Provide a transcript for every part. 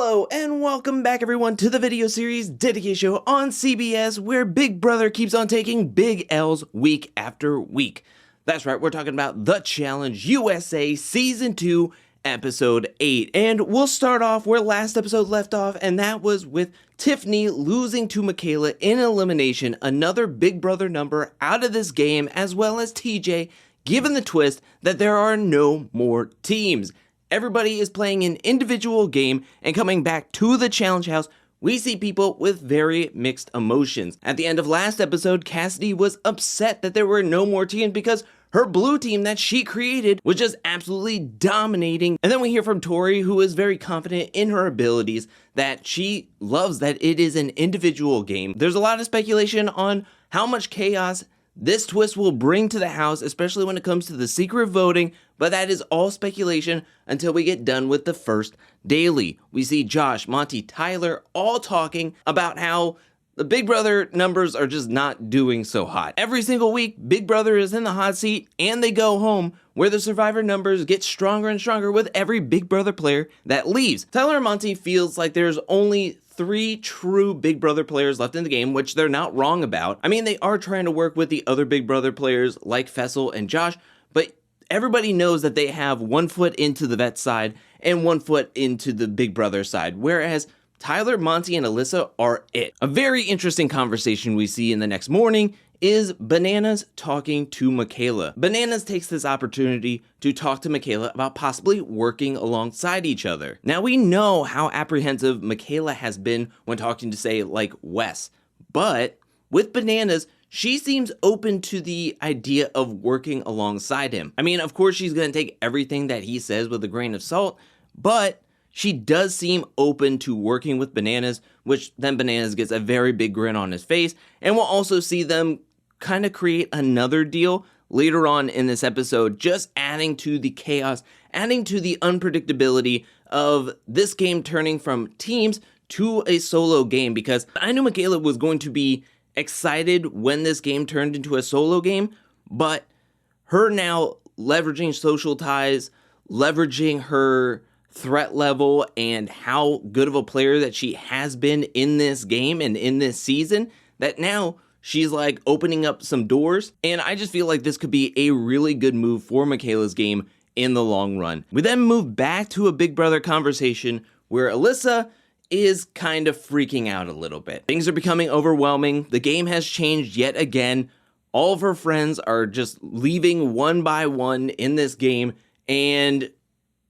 Hello and welcome back everyone to the video series dedicated show on CBS where Big Brother keeps on taking big L's week after week. That's right, we're talking about The Challenge USA Season 2 Episode 8. And we'll start off where last episode left off, and that was with Tiffany losing to Michaela in elimination, another Big Brother number out of this game, as well as TJ given the twist that there are no more teams. Everybody is playing an individual game, and coming back to the challenge house, we see people with very mixed emotions. At the end of last episode, Cassidy was upset that there were no more teams because her blue team that she created was just absolutely dominating. And then we hear from Tori, who is very confident in her abilities, that she loves that it is an individual game. There's a lot of speculation on how much chaos this twist will bring to the house, especially when it comes to the secret voting, but that is all speculation until we get done with the first daily. We see Josh, Monty, Tyler all talking about how the Big Brother numbers are just not doing so hot. Every single week, Big Brother is in the hot seat and they go home, where the survivor numbers get stronger and stronger with every Big Brother player that leaves. Tyler and Monty feels like there's only 3 true Big Brother players left in the game, which they're not wrong about. I mean, they are trying to work with the other Big Brother players like Fessel and Josh, but everybody knows that they have 1 foot into the vet side and 1 foot into the Big Brother side, whereas Tyler, Monty, and Alyssa are it. A very interesting conversation we see in the next morning is Bananas talking to Michaela. Bananas takes this opportunity to talk to Michaela about possibly working alongside each other. Now we know how apprehensive Michaela has been when talking to, say, like Wes, but with Bananas, she seems open to the idea of working alongside him. I mean, of course she's gonna take everything that he says with a grain of salt, but she does seem open to working with Bananas, which then Bananas gets a very big grin on his face, and we'll also see them kind of create another deal later on in this episode, just adding to the chaos, adding to the unpredictability of this game turning from teams to a solo game, because I knew Michaela was going to be excited when this game turned into a solo game, but her now leveraging social ties, leveraging her threat level and how good of a player that she has been in this game and in this season, that now she's like opening up some doors, and I just feel like this could be a really good move for Michaela's game in the long run. We then move back to a Big Brother conversation where Alyssa is kind of freaking out a little bit. Things are becoming overwhelming. The game has changed yet again. All of her friends are just leaving one by one in this game, and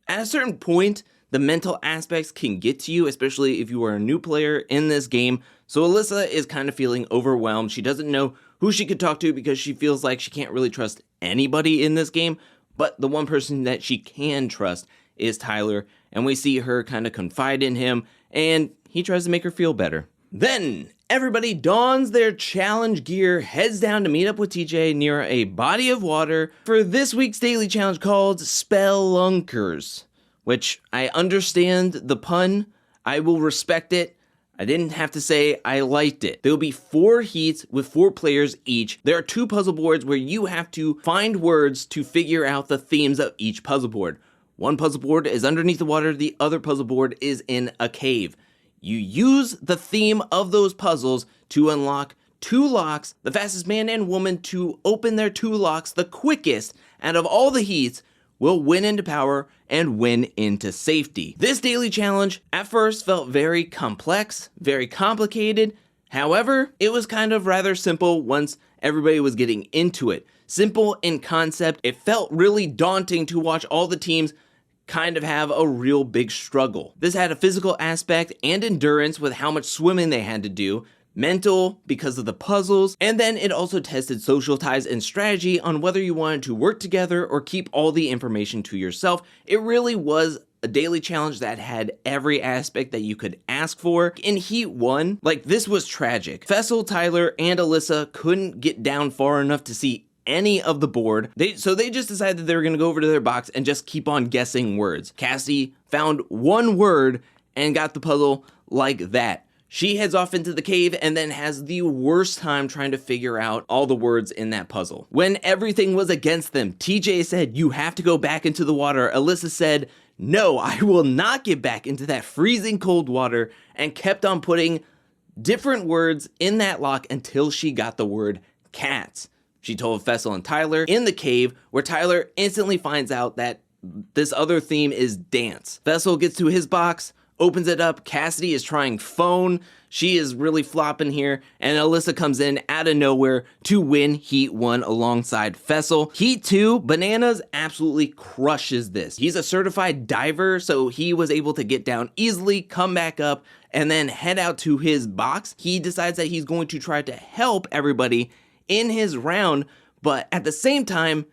at a certain point, the mental aspects can get to you, especially if you are a new player in this game. So Alyssa is kind of feeling overwhelmed. She doesn't know who she could talk to because she feels like she can't really trust anybody in this game. But the one person that she can trust is Tyler. And we see her kind of confide in him, and he tries to make her feel better. Then everybody dons their challenge gear, heads down to meet up with TJ near a body of water for this week's daily challenge called Spell Lunkers, which I understand the pun. I will respect it. I didn't have to say I liked it. There will be 4 heats with 4 players each. There are 2 puzzle boards where you have to find words to figure out the themes of each puzzle board. One puzzle board is underneath the water, the other puzzle board is in a cave. You use the theme of those puzzles to unlock 2 locks. The fastest man and woman to open their 2 locks the quickest out of all the heats will win into power and win into safety. This daily challenge at first felt very complex, very complicated. However, it was kind of rather simple once everybody was getting into it. Simple in concept. It felt really daunting to watch all the teams kind of have a real big struggle. This had a physical aspect and endurance with how much swimming they had to do, mental because of the puzzles, and then it also tested social ties and strategy on whether you wanted to work together or keep all the information to yourself. It really was a daily challenge that had every aspect that you could ask for. In Heat 1, like, this was tragic. Fessel, Tyler, and Alyssa couldn't get down far enough to see any of the board. So they just decided that they were going to go over to their box and just keep on guessing words. Cassie found 1 word and got the puzzle like that. She heads off into the cave and then has the worst time trying to figure out all the words in that puzzle. When everything was against them, TJ said, "You have to go back into the water." Alyssa said, no, I will not get back into that freezing cold water, and kept on putting different words in that lock until she got the word cats. She told Fessel and Tyler in the cave, where Tyler instantly finds out that this other theme is dance. Fessel gets to his box, opens it up. Cassidy is trying phone. She is really flopping here, and Alyssa comes in out of nowhere to win Heat 1 alongside Fessel. Heat 2, Bananas absolutely crushes this. He's a certified diver, so he was able to get down easily, come back up, and then head out to his box. He decides that he's going to try to help everybody in his round, but at the same time,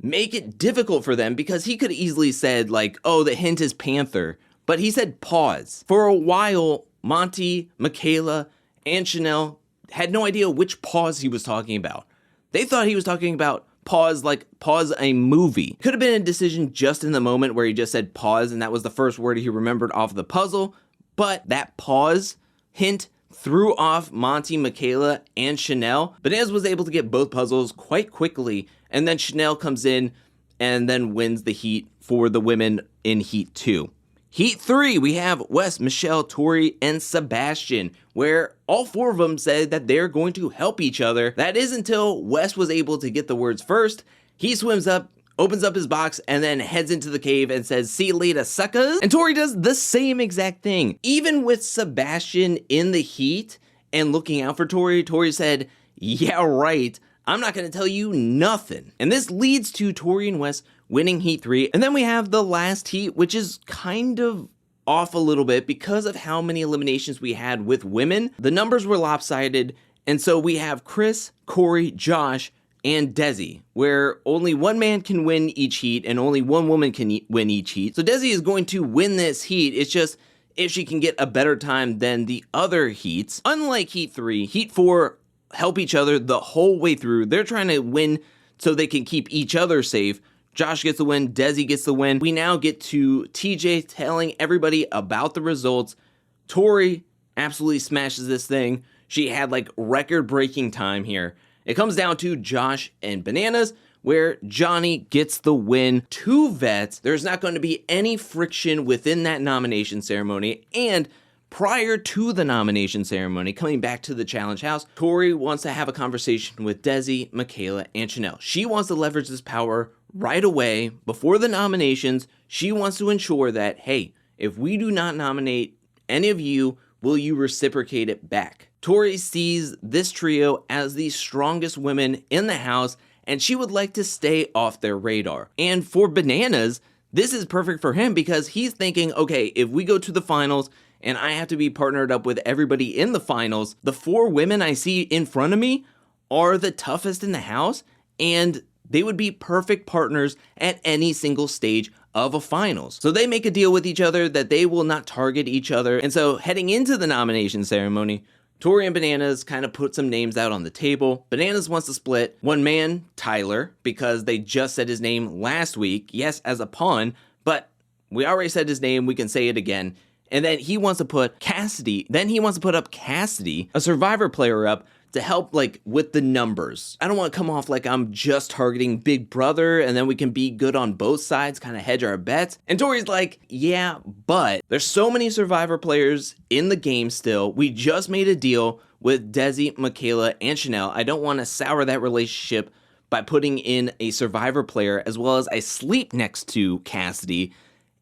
make it difficult for them, because he could easily said like, oh, the hint is Panther, but he said pause. For a while, Monty, Michaela, and Chanel had no idea which pause he was talking about. They thought he was talking about pause, like pause a movie. Could have been a decision just in the moment where he just said pause, and that was the first word he remembered off the puzzle, but that pause hint threw off Monty, Michaela, and Chanel. Bananas was able to get both puzzles quite quickly, and then Chanel comes in and then wins the heat for the women in Heat 2. Heat 3, we have Wes, Michelle, Tori, and Sebastian, where all four of them said that they're going to help each other. That is until Wes was able to get the words first. He swims up, opens up his box, and then heads into the cave and says, "See you later, suckers." And Tori does the same exact thing. Even with Sebastian in the heat and looking out for Tori, Tori said, "Yeah, right. I'm not going to tell you nothing." And this leads to Tori and Wes winning Heat 3. And then we have the last heat, which is kind of off a little bit because of how many eliminations we had with women. The numbers were lopsided, and so we have Chris, Cory, Josh, and Desi, where only one man can win each heat and only one woman can win each heat. So Desi is going to win this heat. It's just if she can get a better time than the other heats. Unlike Heat 3, Heat 4 help each other the whole way through. They're trying to win so they can keep each other safe. Josh gets the win, Desi gets the win. We now get to TJ telling everybody about the results. Tori absolutely smashes this thing. She had like record-breaking time here. It comes down to Josh and Bananas, where Johnny gets the win. 2 vets. There's not going to be any friction within that nomination ceremony, and prior to the nomination ceremony, coming back to the challenge house, Tori wants to have a conversation with Desi, Michaela, and Chanel. She wants to leverage this power right away before the nominations. She wants to ensure that, hey, if we do not nominate any of you, will you reciprocate it back? Tori sees this trio as the strongest women in the house, and she would like to stay off their radar. And for Bananas, this is perfect for him because he's thinking, okay, if we go to the finals and I have to be partnered up with everybody in the finals, the 4 women I see in front of me are the toughest in the house, and they would be perfect partners at any single stage of a finals. So they make a deal with each other that they will not target each other. And so heading into the nomination ceremony, Tori and Bananas kind of put some names out on the table. Bananas wants to split one man, Tyler, because they just said his name last week. Yes, as a pawn, but we already said his name. We can say it again. And then he wants to put Cassidy. Then he wants to put up Cassidy, a Survivor player, up to help like with the numbers. I don't want to come off like I'm just targeting Big Brother and then we can be good on both sides, kind of hedge our bets. And Tori's like, yeah, but there's so many Survivor players in the game still. We just made a deal with Desi, Michaela, and Chanel. I don't want to sour that relationship by putting in a Survivor player as well as I sleep next to Cassidy.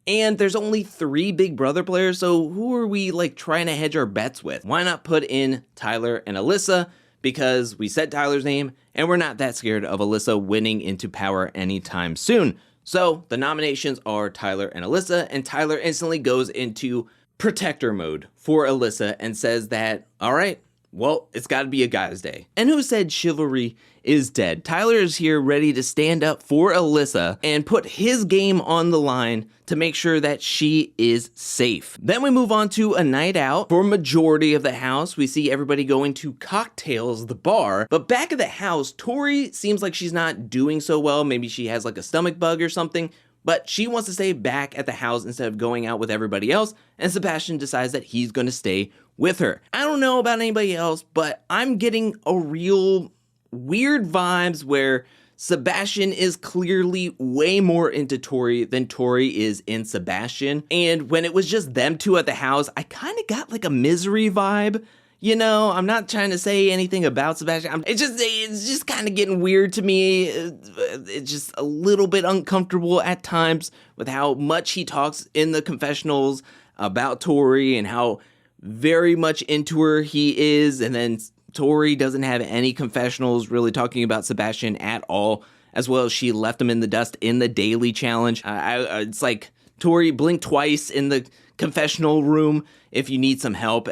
And there's only 3 Big Brother players, so who are we like trying to hedge our bets with? Why not put in Tyler and Alyssa? Because we said Tyler's name, and we're not that scared of Alyssa winning into power anytime soon. So the nominations are Tyler and Alyssa, and Tyler instantly goes into protector mode for Alyssa and says that, all right, well, it's got to be a guy's day. And who said chivalry is dead? Tyler is here ready to stand up for Alyssa and put his game on the line to make sure that she is safe. Then we move on to a night out. For majority of the house, we see everybody going to Cocktails, the bar. But back at the house, Tori seems like she's not doing so well. Maybe she has like a stomach bug or something. But she wants to stay back at the house instead of going out with everybody else, and Sebastian decides that he's going to stay with her. I don't know about anybody else, but I'm getting a real weird vibes where Sebastian is clearly way more into Tori than Tori is in Sebastian. And when it was just them two at the house, I kind of got like a misery vibe. You know, I'm not trying to say anything about Sebastian. It's just kind of getting weird to me. It's just a little bit uncomfortable at times with how much he talks in the confessionals about Tori and how very much into her he is. And then Tori doesn't have any confessionals really talking about Sebastian at all, as well as she left him in the dust in the daily challenge. It's like, Tori, blink twice in the confessional room if you need some help.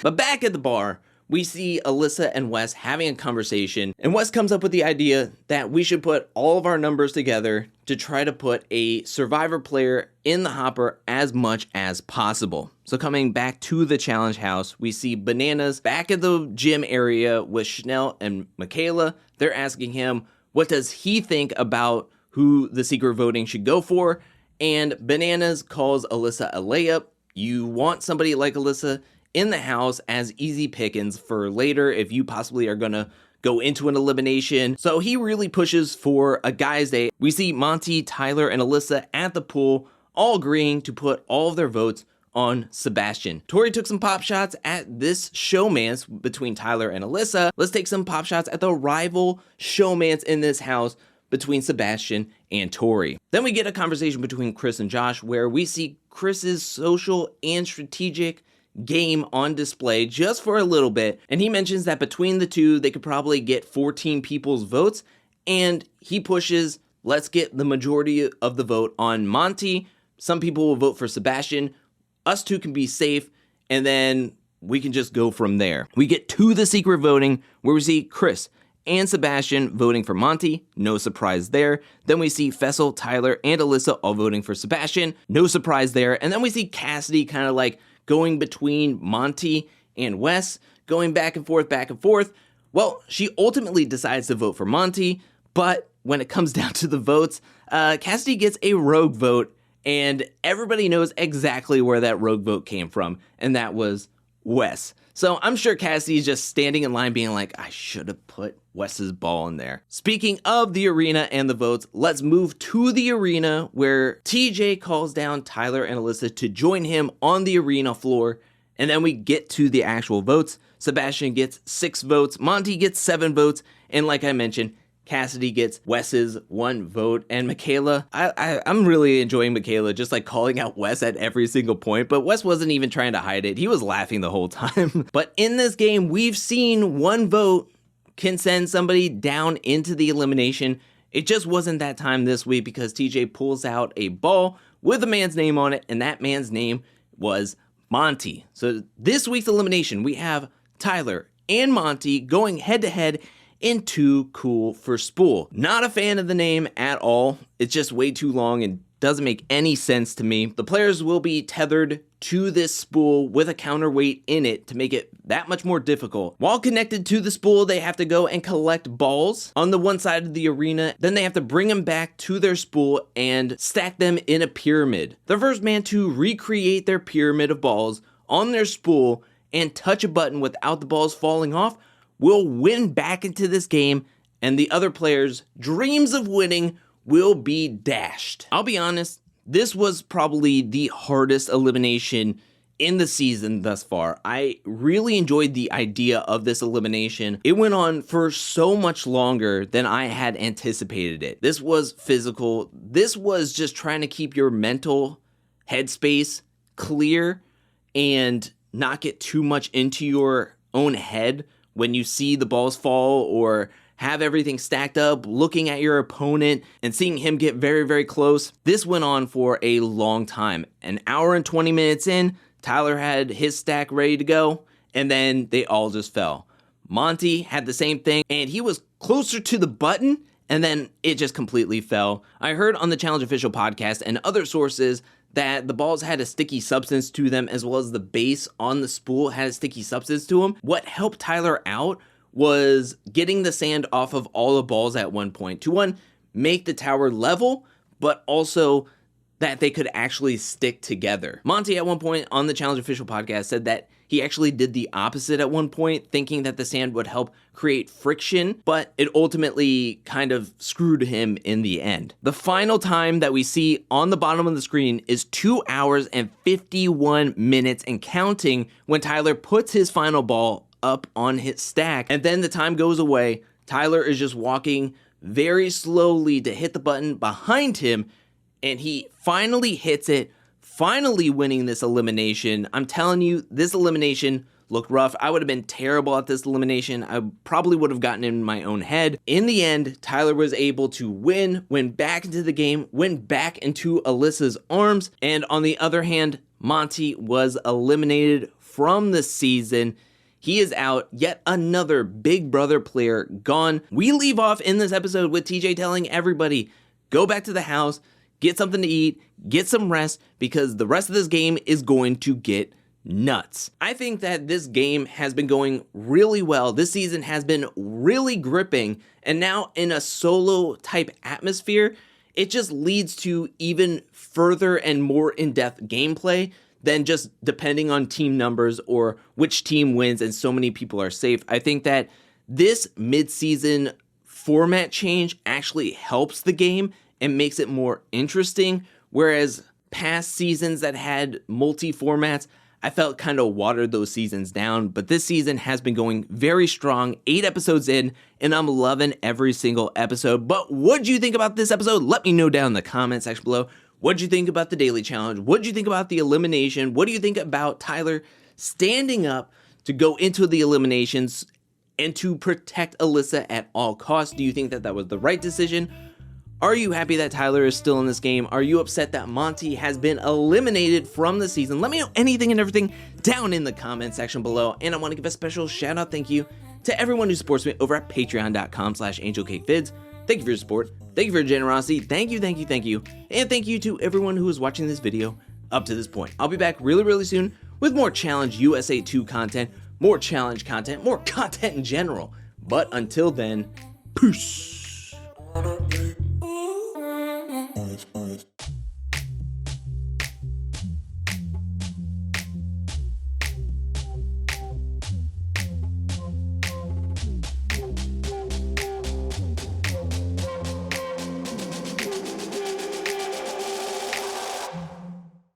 But back at the bar, we see Alyssa and Wes having a conversation, and Wes comes up with the idea that we should put all of our numbers together to try to put a survivor player in the hopper as much as possible. So coming back to the challenge house, we see Bananas back at the gym area with Chanel and Michaela. They're asking him, what does he think about who the secret voting should go for? And Bananas calls Alyssa a layup. You want somebody like Alyssa in the house as easy pickings for later if you possibly are gonna go into an elimination. So he really pushes for a guys' day. We see Monty, Tyler, and Alyssa at the pool all agreeing to put all of their votes on Sebastian. Tori took some pop shots at this showmance between Tyler and Alyssa. Let's take some pop shots at the rival showmance in this house between Sebastian and Tori. Then we get a conversation between Chris and Josh where we see Chris's social and strategic game on display just for a little bit, and he mentions that between the two they could probably get 14 people's votes, and he pushes, let's get the majority of the vote on Monty. Some people will vote for Sebastian. Us two can be safe, and then we can just go from there. We get to the secret voting where we see Chris and Sebastian voting for Monty, no surprise there. Then we see Fessel, Tyler, and Alyssa all voting for Sebastian, no surprise there. And then we see Cassidy kind of like going between Monty and Wes, going back and forth, back and forth. Well, she ultimately decides to vote for Monty, but when it comes down to the votes, Cassidy gets a rogue vote, and everybody knows exactly where that rogue vote came from, and that was Wes. So I'm sure Cassidy's just standing in line being like, I should have put Wes's ball in there. Speaking of the arena and the votes, let's move to the arena where TJ calls down Tyler and Alyssa to join him on the arena floor. And then we get to the actual votes. Sebastian gets 6 votes, Monty gets 7 votes, and like I mentioned, Cassidy gets Wes's 1 vote, and Michaela, I'm really enjoying Michaela just like calling out Wes at every single point, but Wes wasn't even trying to hide it. He was laughing the whole time. But in this game, we've seen 1 vote can send somebody down into the elimination. It just wasn't that time this week because TJ pulls out a ball with a man's name on it, and that man's name was Monty. So this week's elimination, we have Tyler and Monty going head to head into Cool for Spool. Not a fan of the name at all. It's just way too long and doesn't make any sense to me. The players will be tethered to this spool with a counterweight in it to make it that much more difficult. While connected to the spool, they have to go and collect balls on the one side of the arena. Then they have to bring them back to their spool and stack them in a pyramid. The first man to recreate their pyramid of balls on their spool and touch a button without the balls falling off will win back into this game, and the other players' dreams of winning will be dashed. I'll be honest, this was probably the hardest elimination in the season thus far. I really enjoyed the idea of this elimination. It went on for so much longer than I had anticipated it. This was physical. This was just trying to keep your mental headspace clear and not get too much into your own head when you see the balls fall or have everything stacked up, looking at your opponent and seeing him get very, very close. This went on for a long time. An hour and 20 minutes in, Tyler had his stack ready to go, and then they all just fell. Monty had the same thing, and he was closer to the button, and then it just completely fell. I heard on the Challenge Official podcast and other sources that the balls had a sticky substance to them, as well as the base on the spool had a sticky substance to them. What helped Tyler out was getting the sand off of all the balls at one point to, one, make the tower level, but also that they could actually stick together. Monty at one point on the Challenge Official podcast said that he actually did the opposite at one point, thinking that the sand would help create friction, but it ultimately kind of screwed him in the end. The final time that we see on the bottom of the screen is 2 hours and 51 minutes and counting when Tyler puts his final ball up on his stack, and then the time goes away. Tyler is just walking very slowly to hit the button behind him, and he finally hits it, finally winning this elimination. I'm telling you, this elimination looked rough. I would have been terrible at this elimination. I probably would have gotten in my own head. In the end, Tyler was able to went back into the game, went back into Alyssa's arms, and on the other hand, Monty was eliminated from the season. He is out, yet another Big Brother player gone. We leave off in this episode with TJ telling everybody, go back to the house, get something to eat, get some rest, because the rest of this game is going to get nuts. I think that this game has been going really well. This season has been really gripping, and now in a solo type atmosphere, it just leads to even further and more in-depth gameplay than just depending on team numbers or which team wins and so many people are safe. I think that this mid-season format change actually helps the game and makes it more interesting, whereas past seasons that had multi-formats, I felt kind of watered those seasons down, but this season has been going very strong, 8 episodes in, and I'm loving every single episode. But what'd you think about this episode? Let me know down in the comment section below. What'd you think about the daily challenge? What'd you think about the elimination? What do you think about Tyler standing up to go into the eliminations and to protect Alyssa at all costs? Do you think that that was the right decision? Are you happy that Tyler is still in this game? Are you upset that Monty has been eliminated from the season? Let me know anything and everything down in the comment section below. And I want to give a special shout out thank you to everyone who supports me over at patreon.com/angelcakevids. Thank you for your support. Thank you for your generosity. Thank you, thank you, thank you. And thank you to everyone who is watching this video up to this point. I'll be back really soon with more Challenge USA 2 content, more challenge content, more content in general. But until then, peace.